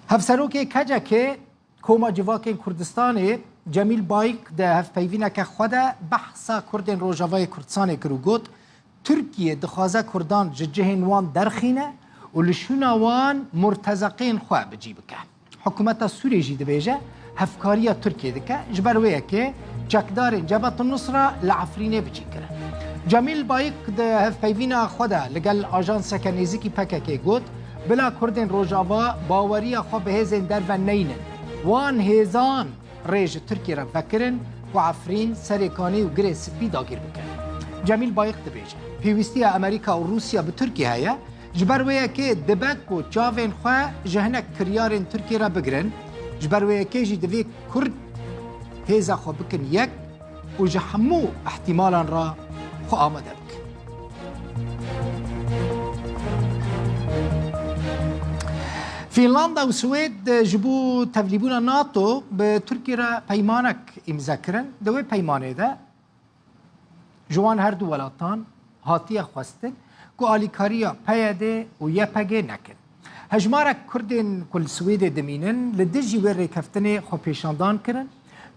هفسروکی کجا که کوما جواک کردستان جمیل بایک ده هفپیوینا که خود بحثا کردن روجاوای کردستان کروگوت ترکیه دخوازه کردان جهن وان درخینه و لشونا وان مرتزقین خواه بجی بکه حکومت سوریه جی دبیجه هفکاریا ترکیه دکه جبرویه که چکدارین جبهت النصره لعفرینه بجی کرن جمیل بایک ده هفپیوینا خود لگل آژانس کنیزیکی پکه گوت بلا کردن روجاوا باوریا خو به هزین در و نینن وان هزان ریج ترکیه را فکرن و عفرین سرکانی و گریس بی داگیر بکن جمیل بایق دبیجه پیوستی امریکا و روسیا به ترکیه هیا جبرویه که دبک و چاوین خواه جهنک کریارین ترکیه را بگرن جبرویه که جی دوی کرد هزا خو بکن یک و جهمو احتمالا را خو آمده بکن فنلندا و سويد جبو تفليبونا ناتو بتركيا را پیمانك امضا کرن دوی پیمانه ده جوان هر دو ولاتان هاتیه خواستن که آلیکاریا پیاده و یپگه نکن هجمارک کردین کل سوید دمینن لدجی ور ریکفتن خو پیشاندان کرن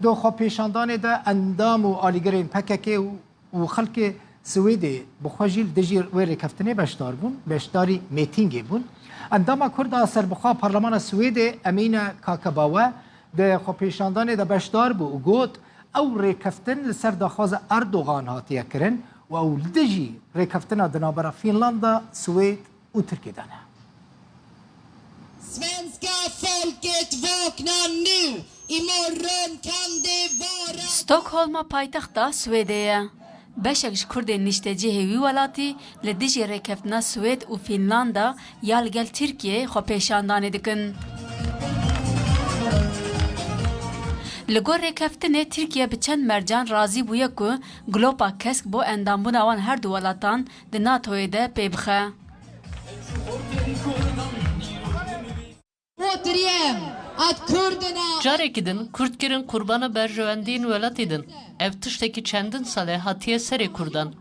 دو خو پیشاندان ده اندام و آلیگرین پککه و خلق سوید بخواجیل دجی ور ریکفتن بشدار بون بشداری میتینگی بون اندام کرد سربخوا پارلمان سوید امین کاکباوه ده خو پیشاندان ده بشدار بو و گوت او ریکفتن لسر داخواز اردوغان هاتیه کرن و او لدجی ریکفتن دنابرا فینلندا سوید و ترکیه دانه Svenska folket vaknar nu. Imorgon kan det vara... ستوکهولم پایتختا سویدیه. بشکش کرد نشتهجه وی ولاتی لدیجی ریکفتنا سوید و فینلاندا یا لگل ترکیه خو پیشاندانه دکن. لگور ریکفتنه ترکیه به چند مرجان راضی بویه که گلوپا کسک بو اندامبون آوان هر دو ولاتان ده ناتوی ده پی بخه. Carekidin, Kürtkirin kurbanı berjövendiğin velatidin. Ev tıştaki çendin sale hatiye seri kurdan.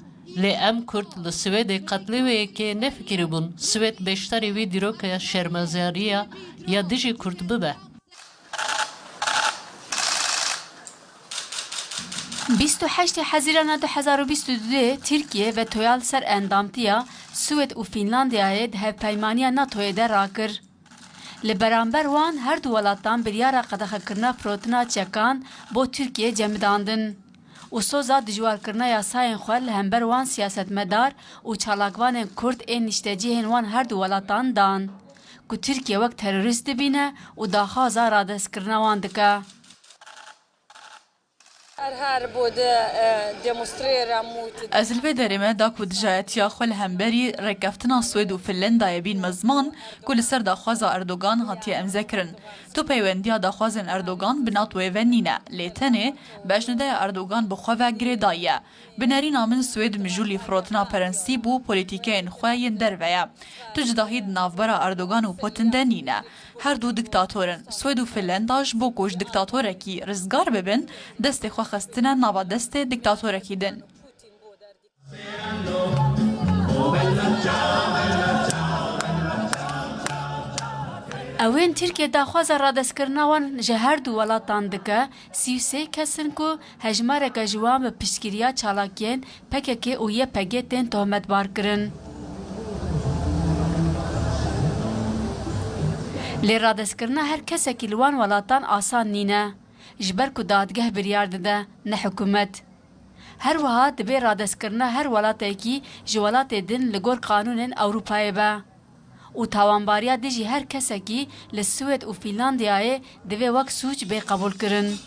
Le em Kürt le Svede katli ve eke ne fikri bun? Sved beştari vi dirokaya şermezariya ya diji Kürt bibe. 28 حزیران 2022 ترکیه و تویال سر اندامتیا سوید و فینلاندیای ده پیمانیا ناتوی ده راکر. لبرانبر وان هر دو ولاتان بریارا قدخه کرنا پروتنا چکان بو ترکیه جمداندن. و سوزا دجوار کرنا یاساین خوال لهمبر وان سیاست مدار و چالاکوان کرد این نشتجیهن وان هر دو ولاتان دان. که ترکیه وقت تروریست بینه و داخوازا رادس کرنا وان دکه. از الفدرمه دا کود جایتیا خل همبری رکفتنا سوید و فنلندا بین مزمان کل سر داخواز اردوغان هاتی امذکرن تو پیوندیا داخواز اردوغان بناتو ونینه لیتنه بجنده اردوغان بخواه گریدایه بناری نامن سوید مجولی فروتنا پرنسیب و پولیتیکین خواهین درویه تو جداهید نافبرا اردوغان و پوتندنینه هر دو دکتاتورن سوید و فنلنداش بو کوش دکتاتوره کی رزگار ببن دست خو خستنه نوا دست دکتاتوره کی دن اوین ترکیه داخواز رادس کرناوان جهر دو ولاتان دکه 33 کسن کو هجمارک جوام به پشکریا چالاکین پکه او یه پگتن تهمت بار کرن لی رادس کرنا هر کسی که لوان ولاتان آسان نینه جبر کو دادگه بریار ده نه حکومت هر وها دبی رادس کرنا هر ولاته کی جولات دن لگور قانون اروپایی با و تاوانباریا دیجی هر کسی که لسوید و فینلاندیای دوی وقت سوچ بی قبول کرن